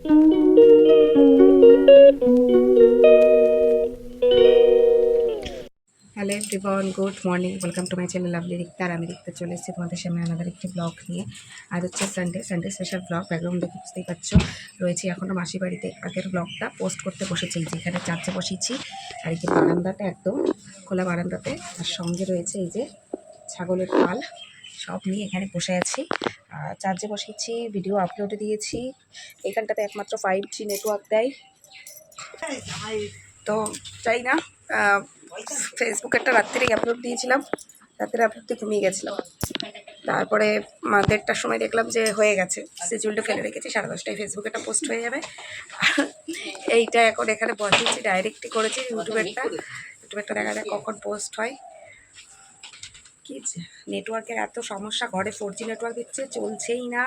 Hello everyone, good morning. Welcome to my channel lovely Rikta. আর আমি রিক্তা চলে এসেছি তোমাদের সামনে আমাদের একটি ব্লগ নিয়ে। আজ হচ্ছে সানডে স্পেশাল ব্লগ। ব্যাকগ্রাউন্ড দেখে বুঝতেই পারছো, রয়েছি এখনও মাসির বাড়িতে। আগের ব্লগটা পোস্ট করতে বসেছি, যেখানে চার্চে বসিয়েছি আর এই যে বারান্দাটা একদম খোলা বারান্দাতে, আর সঙ্গে রয়েছে এই যে ছাগলের পাল, সব নিয়ে এখানে বসে আছি। চার্জে বসিয়েছি, ভিডিও আপলোডে দিয়েছি। এখানটাতে একমাত্র 5G নেটওয়ার্ক দেয়, তো চাই না। ফেসবুকে একটা রাত্রিরেই আপলোড দিয়েছিলাম, রাত্রে আপলোড দিয়ে ঘুমিয়ে গেছিলাম। তারপরে 1:30টার সময় দেখলাম যে হয়ে গেছে, শিডিউলটা ফেলে রেখেছি, 10:30টায় ফেসবুকে একটা পোস্ট হয়ে যাবে। এইটা এখন এখানে বসিয়েছি, ডাইরেক্টই করেছি ইউটিউবেরটা দেখা যায় কখন পোস্ট হয়। কি নেটওয়ার্কের এত সমস্যা, ঘরে 4G নেটওয়ার্ক দিচ্ছে, চলছেই না।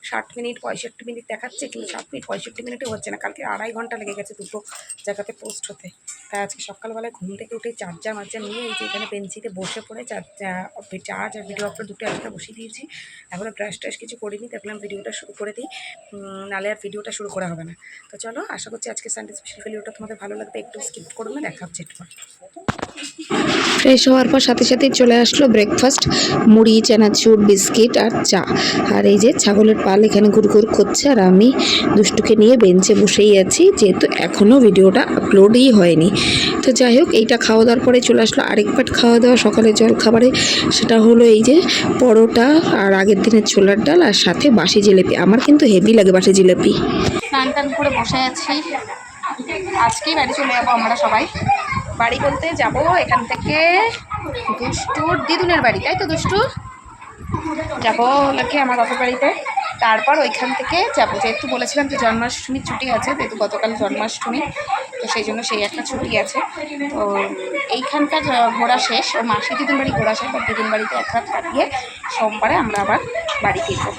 60 মিনিট 65 মিনিট দেখাচ্ছে, কিন্তু 60 মিনিট 65 মিনিটও হচ্ছে না। কালকে 2.5 ঘন্টা লেগে গেছে দুটো জায়গাতে পোস্ট হতে। তাই আজকে সকালবেলায় ঘুম থেকে উঠে চার্জার নিয়ে এই যে এখানে বেঞ্চিতে বসে পড়ে চার্জ আর ভিডিও আপলোড দুটো একসাথে বসিয়ে দিয়েছি। এখনও ব্রাশ ট্রাশ কিছু করিনি, দেখলাম ভিডিওটা শুরু করে দিই, নাহলে আর ভিডিওটা শুরু করা হবে না। তো চলো, আশা করছি আজকে সানডে স্পেশাল ভিডিওটা তোমাদের ভালো লাগবে। একটু স্কিপ করো না, দেখা হচ্ছে একটু। ফ্রেশ হওয়ার পর সাথে সাথেই চলে আসলো ব্রেকফাস্ট, মুড়ি, চানাচুর, বিস্কিট আর চা। আর এই যে ছাগলের পাল এখানে ঘুরঘুর করছে, আর আমি দুষ্টুকে নিয়ে বেঞ্চে বসেই আছি, যেহেতু এখনও ভিডিওটা আপলোডই হয়নি। তো যাই হোক, এইটা খাওয়া দাওয়ার পরে চলে আসলো আরেক পাট খাওয়া দাওয়া সকালের জল খাবারে। সেটা হলো এই যে পরোটা আর আগের দিনের ছোলার ডাল, আর সাথে বাসি জিলেপি। আমার কিন্তু হেভি লাগে বাসি জিলেপি। স্নান টান করে বসে আছি, আজকেই বাড়ি চলে যাবো আমরা সবাই। বাড়ি বলতে যাব এখান থেকে দুষ্টুর দিদুনের বাড়ি, তাই তো দুষ্টু? যাবো নাকি আমার বাপের বাড়িতে, তারপর ওইখান থেকে যাবো। যেহেতু বলেছিলাম যে জন্মাষ্টমীর ছুটি আছে, যেহেতু গতকাল জন্মাষ্টমী, তো সেই জন্য সেই একটা ছুটি আছে। তো এইখানকার ঘোরা শেষ, ও মাসি দিদুন বাড়ি ঘোরা শেষ, বা দিদুন বাড়িতে এক রাত কাটিয়ে সোমবারে আমরা আবার বাড়ি ফিরবো।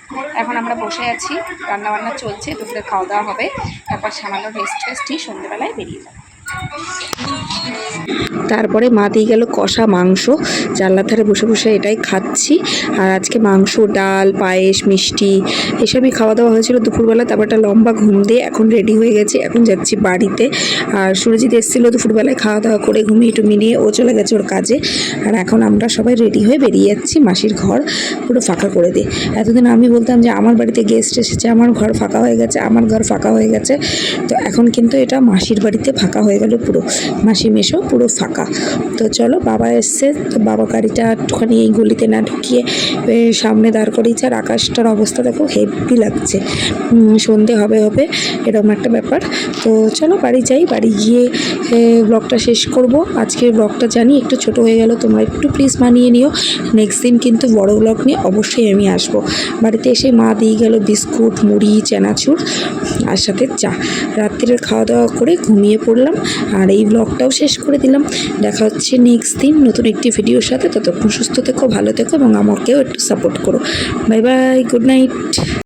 তো এখন আমরা বসে আছি, রান্নাবান্না চলছে, দুপুরে খাওয়া দাওয়া হবে, তারপর সামান্য রেস্ট নিয়ে সন্ধ্যেবেলায় বেরিয়ে যাবো। তারপরে মা দিয়ে গেল কষা মাংস, জানলার ধারে বসে বসে এটাই খাচ্ছি। আর আজকে মাংস, ডাল, পায়েস, মিষ্টি এসবই খাওয়া দাওয়া হয়েছিল দুপুরবেলা। তারপর একটা লম্বা ঘুম দিয়ে এখন রেডি হয়ে গেছি, এখন যাচ্ছি বাড়িতে। আর সুরজিৎ এসেছিলো দুপুরবেলায়, খাওয়া দাওয়া করে ঘুমিয়ে নিয়ে ও চলে গেছে ওর কাজে। আর এখন আমরা সবাই রেডি হয়ে বেরিয়ে যাচ্ছি মাসির ঘর পুরো ফাঁকা করে দিয়ে। এতদিন আমি বলতাম যে আমার বাড়িতে গেস্ট এসেছে, আমার ঘর ফাঁকা হয়ে গেছে, আমার ঘর ফাঁকা হয়ে গেছে। তো এখন কিন্তু এটা মাসির বাড়িতে ফাঁকা হয়ে গেল পুরো, মাসি মেশো পুরো ফাঁকা। তো চলো, বাবা এসছে, তো বাবা গাড়িটা একটুখানি এই গলিতে না ঢুকিয়ে সামনে দাঁড় করিয়েছে। আর আকাশটার অবস্থা দেখো, হেভি লাগছে, সন্ধে হবে এরকম একটা ব্যাপার। তো চলো বাড়ি যাই, বাড়ি গিয়ে ব্লগটা শেষ করব। আজকের ব্লগটা জানি একটু ছোট হয়ে গেল, তোমরা একটু প্লিজ মানিয়ে নিও। নেক্সট দিন কিন্তু বড় ব্লগ নিয়ে অবশ্যই আমি আসবো। বাড়িতে এসে মা দিয়ে গেল বিস্কুট, মুড়ি, চানাচুর আর সাথে চা। রাত্রির খাওয়া দাওয়া করে ঘুমিয়ে পড়লাম, আর এই ব্লগটাও শেষ করে দিলাম। দেখা হচ্ছে নেক্সট দিন নতুন একটি ভিডিওর সাথে। ততক্ষণ সুস্থ থেকো, ভালো থেকো এবং আমাকেও একটু সাপোর্ট করো। Bye bye, good night.